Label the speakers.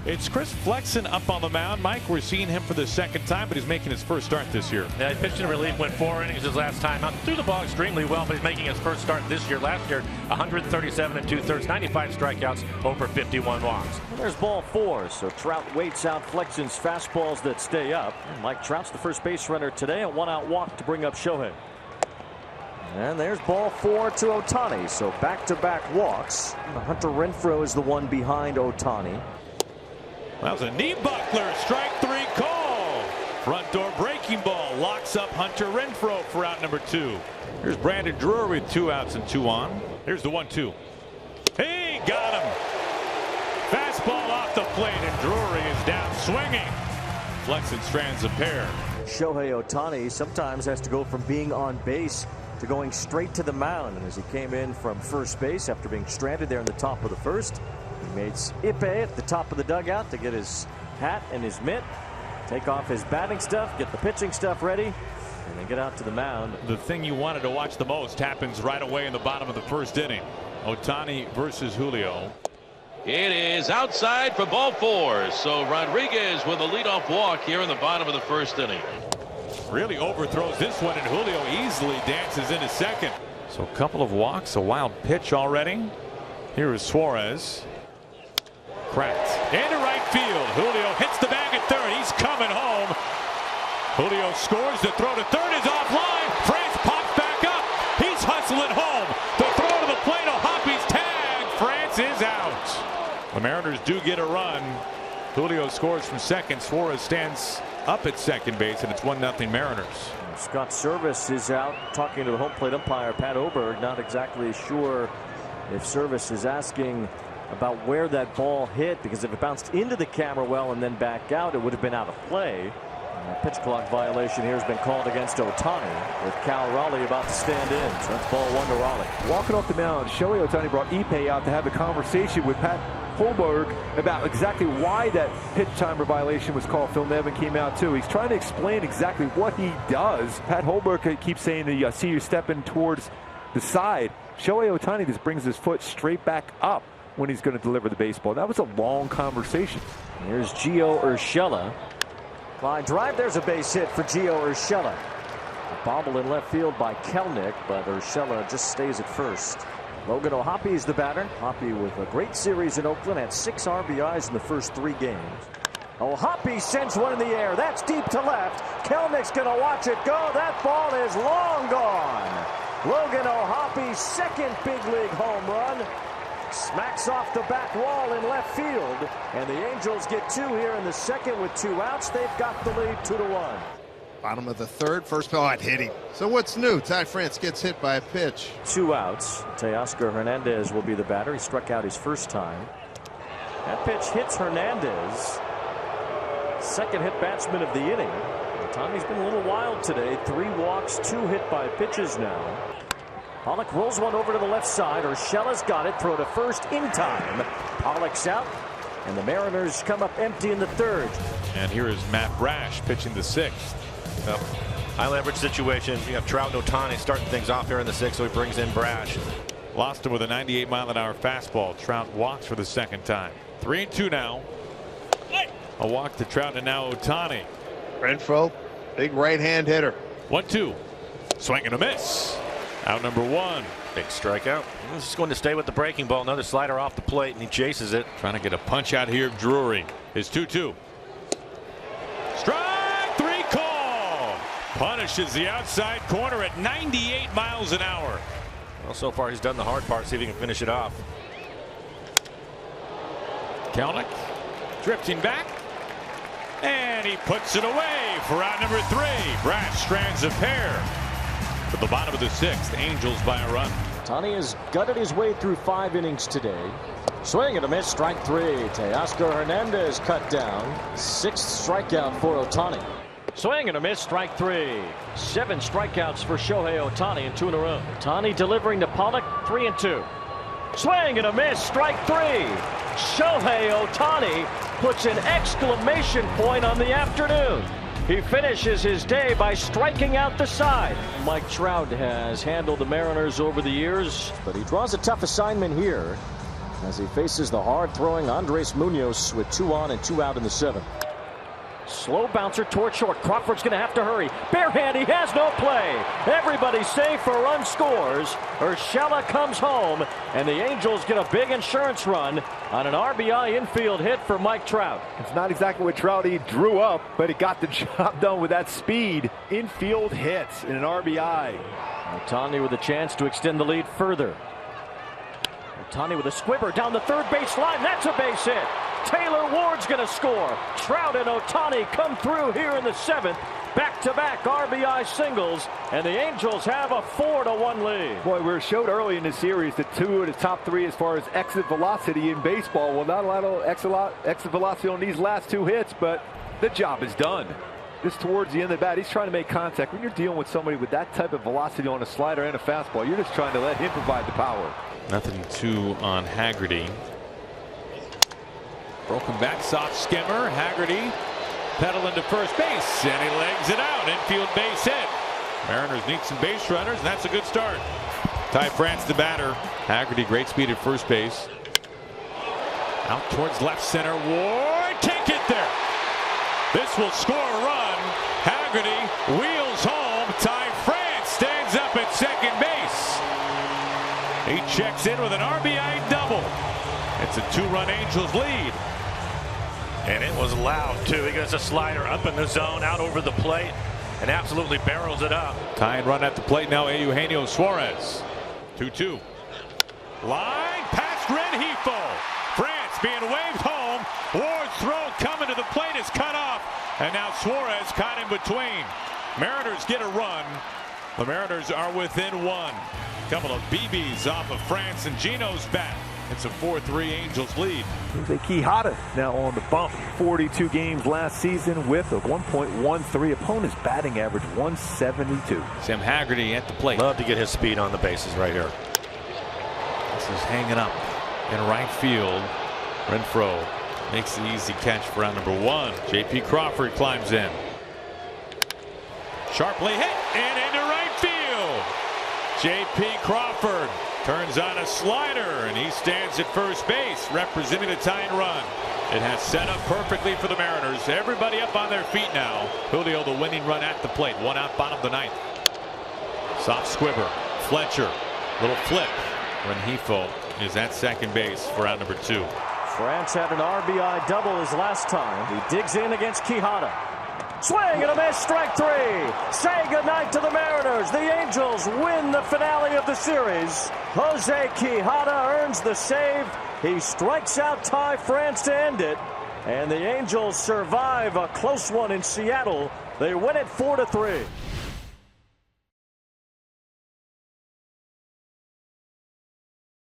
Speaker 1: It's Chris Flexen up on the mound. Mike, we're seeing him for the second time, but he's making his first start this year.
Speaker 2: Yeah, he pitched in relief, went 4 innings his last time out. Threw the ball extremely well, but he's making his first start this year. Last year, 137 2/3, 95 strikeouts, over 51 walks.
Speaker 3: Well, there's ball 4, so Trout waits out Flexen's fastballs that stay up. Mike Trout's the first base runner today, a 1-out walk to bring up Shohei. And there's ball 4 to Otani, so back-to-back walks. Hunter Renfroe is the one behind Otani.
Speaker 1: That was a knee buckler. Strike 3 call. Front door breaking ball locks up Hunter Renfroe for out number 2. Here's Brandon Drury with 2 outs and 2 on. Here's the 1-2. He got him. Fastball off the plate, and Drury is down swinging. Flexen strands a pair.
Speaker 3: Shohei Otani sometimes has to go from being on base to going straight to the mound, and as he came in from first base after being stranded there in the top of the first, he made Ipe at the top of the dugout to get his hat and his mitt, take off his batting stuff, get the pitching stuff ready, and then get out to the mound.
Speaker 1: The thing you wanted to watch the most happens right away in the bottom of the first inning. Otani versus Julio.
Speaker 4: It is outside for ball 4. So Rodriguez with a leadoff walk here in the bottom of the first inning.
Speaker 1: Really overthrows this one, and Julio easily dances into second. So a couple of walks, a wild pitch already. Here is Suarez. Cracked into right field. Julio hits the bag at third. He's coming home. Julio scores. The throw to third is offline. France pops back up. He's hustling home. The throw to the plate. Hopi's tag. France is out. The Mariners do get a run. Julio scores from second. Suarez stands up at second base, and it's 1-0 Mariners.
Speaker 3: Scott Service is out talking to the home plate umpire Pat Oberg. Not exactly sure if Service is asking about where that ball hit, because if it bounced into the camera well and then back out, it would have been out of play. And a pitch clock violation here has been called against Otani, with Cal Raleigh about to stand in. So that's ball 1 to Raleigh.
Speaker 5: Walking off the mound, Shohei Otani brought Ipe out to have a conversation with Pat Hoberg about exactly why that pitch timer violation was called. Phil Nevin came out too. He's trying to explain exactly what he does. Pat Hoberg keeps saying that I see you stepping towards the side. Shohei Otani just brings his foot straight back up when he's going to deliver the baseball. That was a long conversation.
Speaker 3: Here's Gio Urshela. Line drive. There's a base hit for Gio Urshela. A bobble in left field by Kelenic, but Urshela just stays at first. Logan O'Hoppe is the batter. Hoppe with a great series in Oakland, had 6 RBIs in the first 3 games. O'Hoppe sends one in the air. That's deep to left. Kelenic's going to watch it go. That ball is long gone. Logan O'Hoppe's second big league home run. Smacks off the back wall in left field. And the Angels get 2 here in the second with 2 outs. They've got the lead 2-1.
Speaker 6: Bottom of the third, first ball, it hit him. So what's new? Ty France gets hit by a pitch.
Speaker 3: 2 outs. Teoscar Hernandez will be the batter. He struck out his first time. That pitch hits Hernandez. Second hit batsman of the inning. Tommy's been a little wild today. 3 walks, 2 hit by pitches now. Pollock rolls one over to the left side. Urshela's got it. Throw to first in time. Pollock's out. And the Mariners come up empty in the third.
Speaker 1: And here is Matt Brash pitching the 6th.
Speaker 2: High leverage situation. You have Trout and Otani starting things off here in the 6th, so he brings in Brash.
Speaker 1: Lost him with a 98-mile-an-hour fastball. Trout walks for the second time. 3-2 now. A walk to Trout, and now Otani.
Speaker 6: Renfroe, big right-hand hitter.
Speaker 1: 1-2. Swing and a miss. Out number 1.
Speaker 2: Big strikeout. He's just going to stay with the breaking ball. Another slider off the plate, and he chases it.
Speaker 1: Trying to get a punch out here of Drury. His 2-2. Strike 3 call. Punishes the outside corner at 98 miles an hour.
Speaker 2: Well, so far he's done the hard part. See if he can finish it off.
Speaker 1: Kelenic drifting back. And he puts it away for out number 3. Brash strands a pair. To the bottom of the 6th, Angels by a run.
Speaker 3: Otani has gutted his way through 5 innings today. Swing and a miss, strike 3. Teoscar Hernandez cut down. 6th strikeout for Otani. Swing and a miss, strike 3. 7 strikeouts for Shohei Otani in 2 in a row. Otani delivering to Pollock, 3-2. Swing and a miss, strike 3. Shohei Otani puts an exclamation point on the afternoon. He finishes his day by striking out the side. Mike Trout has handled the Mariners over the years, but he draws a tough assignment here. as he faces the hard-throwing Andres Munoz with 2 on and 2 out in the 7th. Slow bouncer toward short. Crawford's going to have to hurry. Bare hand, he has no play. Everybody's safe, a run scores. Urshela comes home, and the Angels get a big insurance run on an RBI infield hit for Mike Trout.
Speaker 5: It's not exactly what Trout drew up, but it got the job done with that speed. Infield hits in an RBI.
Speaker 3: Otani with a chance to extend the lead further. Otani with a squibber down the third base line. That's a base hit. Taylor Ward's going to score. Trout and Otani come through here in the 7th. Back-to-back RBI singles, and the Angels have a 4-1 lead.
Speaker 5: Boy, we were showed early in the series that 2 of the top 3 as far as exit velocity in baseball. Well, not a lot of exit velocity on these last 2 hits, but the job is done. Just towards the end of the bat, he's trying to make contact. When you're dealing with somebody with that type of velocity on a slider and a fastball, you're just trying to let him provide the power.
Speaker 1: Nothing 2 on Haggerty. Broken back, soft skimmer. Haggerty pedaling to first base, and he legs it out. Infield base hit. Mariners need some base runners, and that's a good start. Ty France, the batter. Haggerty, great speed at first base. Out towards left center. Ward can't get there. This will score a run. Haggerty wheels home. Ty France stands up at second base. He checks in with an RBI double. It's a 2-run Angels lead.
Speaker 2: And it was loud, too. He gets a slider up in the zone, out over the plate, and absolutely barrels it up.
Speaker 1: Tying run at the plate now, Eugenio Suarez. 2-2. Line past Rengifo. France being waved home. Ward's throw coming to the plate is cut off. And now Suarez caught in between. Mariners get a run. The Mariners are within 1. Couple of BBs off of France and Gino's bat. It's a 4-3 Angels lead.
Speaker 5: Quijada now on the bump. 42 games last season with a 1.13. Opponent's batting average 172.
Speaker 1: Sam Haggerty at the plate.
Speaker 2: Love to get his speed on the bases right here.
Speaker 1: This is hanging up in right field. Renfroe makes the easy catch for round number 1. J.P. Crawford climbs in. Sharply hit and into right field. J.P. Crawford turns on a slider, and he stands at first base, representing the tying run. It has set up perfectly for the Mariners. Everybody up on their feet now. Julio, the winning run at the plate. 1 out, bottom of the 9th. Soft squibber. Fletcher. Little flip. Rengifo is at second base for round number 2.
Speaker 3: France had an RBI double his last time. He digs in against Quijada. Swing and a miss, strike 3. Say goodnight to the Mariners. The Angels win the finale of the series. Jose Quijada earns the save. He strikes out Ty France to end it. And the Angels survive a close one in Seattle. They win it 4-3.